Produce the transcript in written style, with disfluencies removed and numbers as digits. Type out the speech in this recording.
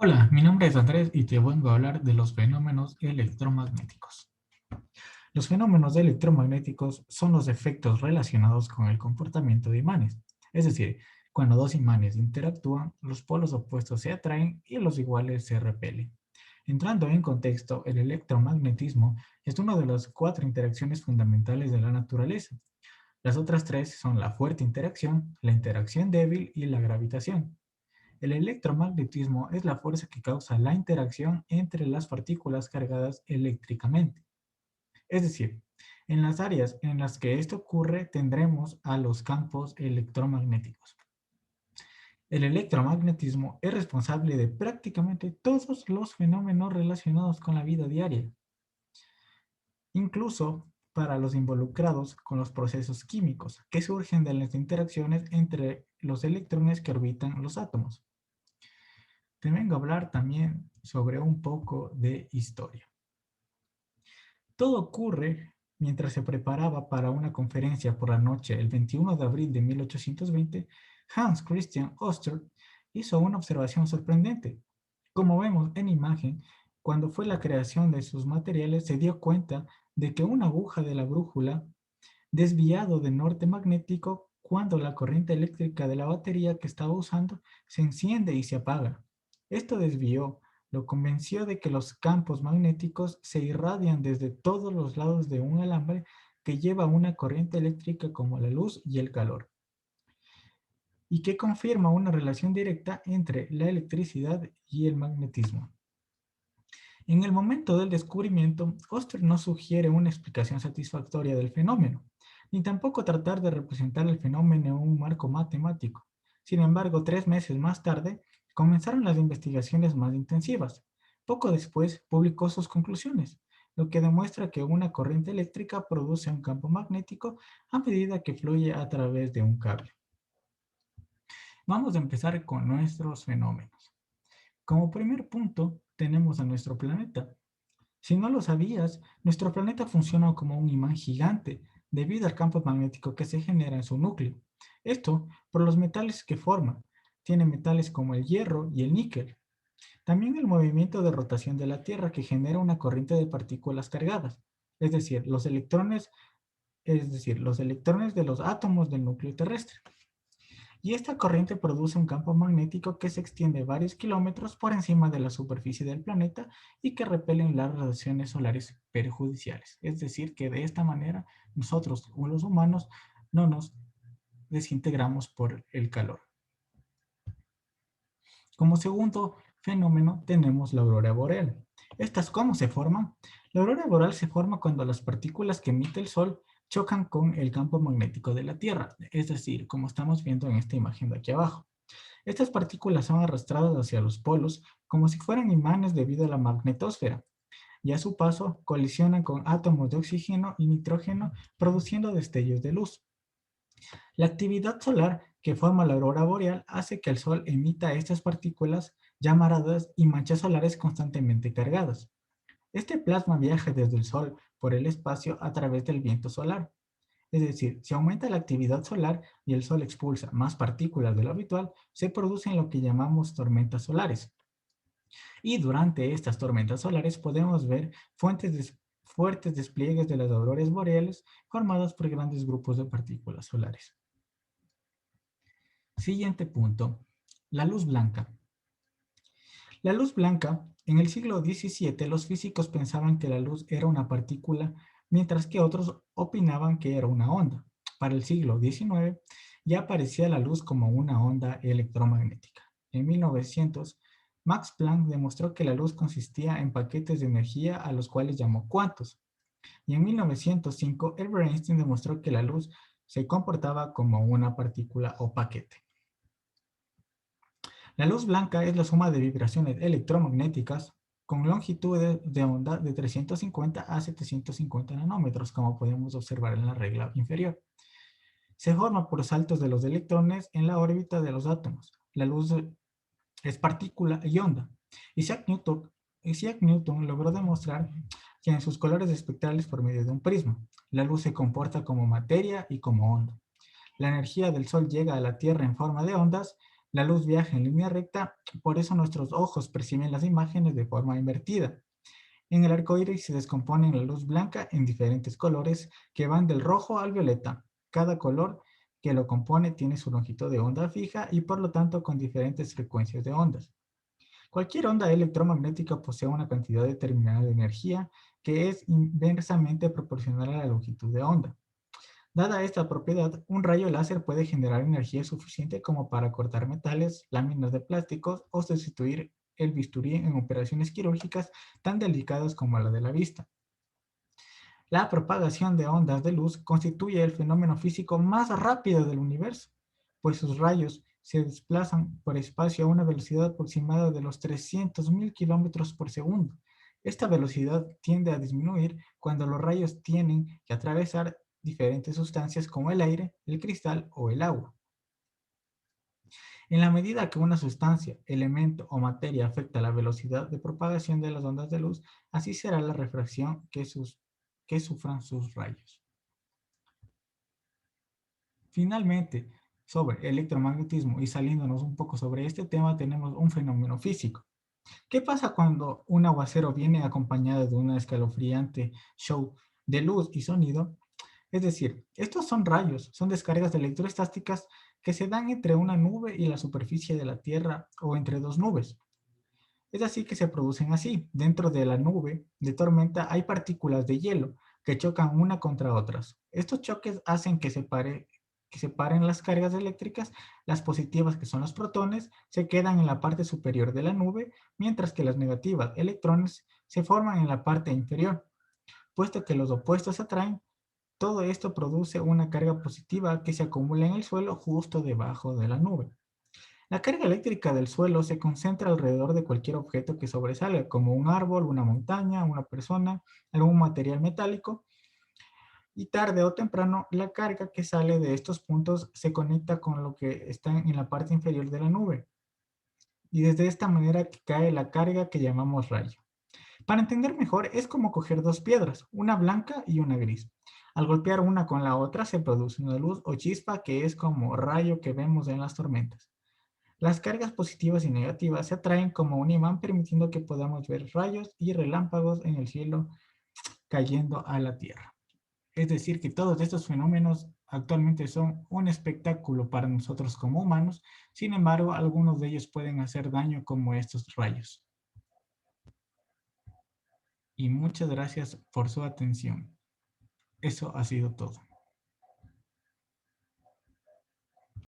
Hola, mi nombre es Andrés y te vengo a hablar de los fenómenos electromagnéticos. Los fenómenos electromagnéticos son los efectos relacionados con el comportamiento de imanes. Es decir, cuando dos imanes interactúan, los polos opuestos se atraen y los iguales se repelen. Entrando en contexto, el electromagnetismo es una de las cuatro interacciones fundamentales de la naturaleza. Las otras tres son la fuerte interacción, la interacción débil y la gravitación. El electromagnetismo es la fuerza que causa la interacción entre las partículas cargadas eléctricamente. Es decir, en las áreas en las que esto ocurre tendremos a los campos electromagnéticos. El electromagnetismo es responsable de prácticamente todos los fenómenos relacionados con la vida diaria, incluso para los involucrados con los procesos químicos que surgen de las interacciones entre los electrones que orbitan los átomos. Te vengo a hablar también sobre un poco de historia. Todo ocurre mientras se preparaba para una conferencia por la noche el 21 de abril de 1820. Hans Christian Oster hizo una observación sorprendente. Como vemos en imagen, cuando fue la creación de sus materiales se dio cuenta de que una aguja de la brújula desviado de norte magnético cuando la corriente eléctrica de la batería que estaba usando se enciende y se apaga. Esto desvió lo convenció de que los campos magnéticos se irradian desde todos los lados de un alambre que lleva una corriente eléctrica como la luz y el calor, y que confirma una relación directa entre la electricidad y el magnetismo. En el momento del descubrimiento, Oster no sugiere una explicación satisfactoria del fenómeno, ni tampoco tratar de representar el fenómeno en un marco matemático. Sin embargo, 3 meses más tarde, comenzaron las investigaciones más intensivas. Poco después, publicó sus conclusiones, lo que demuestra que una corriente eléctrica produce un campo magnético a medida que fluye a través de un cable. Vamos a empezar con nuestros fenómenos. Como primer punto, tenemos a nuestro planeta. Si no lo sabías, nuestro planeta funciona como un imán gigante debido al campo magnético que se genera en su núcleo. Esto por los metales que forma. Tiene metales como el hierro y el níquel. También el movimiento de rotación de la Tierra que genera una corriente de partículas cargadas, es decir, los electrones de los átomos del núcleo terrestre. Y esta corriente produce un campo magnético que se extiende varios kilómetros por encima de la superficie del planeta y que repelen las radiaciones solares perjudiciales. Es decir, que de esta manera nosotros, los humanos, no nos desintegramos por el calor. Como segundo fenómeno tenemos la aurora boreal. ¿Estas cómo se forman? La aurora boreal se forma cuando las partículas que emite el Sol chocan con el campo magnético de la Tierra, es decir, como estamos viendo en esta imagen de aquí abajo. Estas partículas son arrastradas hacia los polos como si fueran imanes debido a la magnetosfera, y a su paso colisionan con átomos de oxígeno y nitrógeno produciendo destellos de luz. La actividad solar que forma la aurora boreal hace que el Sol emita estas partículas llamaradas y manchas solares constantemente cargadas. Este plasma viaja desde el Sol por el espacio a través del viento solar. Es decir, si aumenta la actividad solar y el Sol expulsa más partículas de lo habitual, se producen lo que llamamos tormentas solares. Y durante estas tormentas solares podemos ver fuertes despliegues de las auroras boreales formadas por grandes grupos de partículas solares. Siguiente punto, la luz blanca. La luz blanca, en el siglo XVII los físicos pensaban que la luz era una partícula, mientras que otros opinaban que era una onda. Para el siglo XIX ya aparecía la luz como una onda electromagnética. En 1900, Max Planck demostró que la luz consistía en paquetes de energía a los cuales llamó cuantos. Y en 1905, Albert Einstein demostró que la luz se comportaba como una partícula o paquete. La luz blanca es la suma de vibraciones electromagnéticas con longitudes de onda de 350 a 750 nanómetros, como podemos observar en la regla inferior. Se forma por saltos de los electrones en la órbita de los átomos. La luz es partícula y onda. Isaac Newton logró demostrar que en sus colores espectrales por medio de un prisma, la luz se comporta como materia y como onda. La energía del Sol llega a la Tierra en forma de ondas La luz viaja en línea recta, por eso nuestros ojos perciben las imágenes de forma invertida. En el arco iris se descompone la luz blanca en diferentes colores que van del rojo al violeta. Cada color que lo compone tiene su longitud de onda fija y por lo tanto con diferentes frecuencias de ondas. Cualquier onda electromagnética posee una cantidad determinada de energía que es inversamente proporcional a la longitud de onda. Dada esta propiedad, un rayo láser puede generar energía suficiente como para cortar metales, láminas de plásticos o sustituir el bisturí en operaciones quirúrgicas tan delicadas como la de la vista. La propagación de ondas de luz constituye el fenómeno físico más rápido del universo, pues sus rayos se desplazan por espacio a una velocidad aproximada de los 300.000 kilómetros por segundo. Esta velocidad tiende a disminuir cuando los rayos tienen que atravesar diferentes sustancias como el aire, el cristal o el agua. En la medida que una sustancia, elemento o materia afecta la velocidad de propagación de las ondas de luz, así será la refracción que sufran sus rayos. Finalmente, sobre electromagnetismo y saliéndonos un poco sobre este tema, tenemos un fenómeno físico. ¿Qué pasa cuando un aguacero viene acompañado de un escalofriante show de luz y sonido? Es decir, estos son rayos, son descargas electroestáticas que se dan entre una nube y la superficie de la Tierra o entre dos nubes. Es así que se producen así. Dentro de la nube de tormenta hay partículas de hielo que chocan una contra otras. Estos choques hacen que separen las cargas eléctricas. Las positivas, que son los protones, se quedan en la parte superior de la nube, mientras que las negativas, electrones, se forman en la parte inferior. Puesto que los opuestos se atraen, todo esto produce una carga positiva que se acumula en el suelo justo debajo de la nube. La carga eléctrica del suelo se concentra alrededor de cualquier objeto que sobresalga, como un árbol, una montaña, una persona, algún material metálico, y tarde o temprano la carga que sale de estos puntos se conecta con lo que está en la parte inferior de la nube, y desde esta manera cae la carga que llamamos rayo. Para entender mejor, es como coger dos piedras, una blanca y una gris. Al golpear una con la otra se produce una luz o chispa que es como rayo que vemos en las tormentas. Las cargas positivas y negativas se atraen como un imán, permitiendo que podamos ver rayos y relámpagos en el cielo cayendo a la Tierra. Es decir, que todos estos fenómenos actualmente son un espectáculo para nosotros como humanos. Sin embargo, algunos de ellos pueden hacer daño, como estos rayos. Y muchas gracias por su atención. Eso ha sido todo.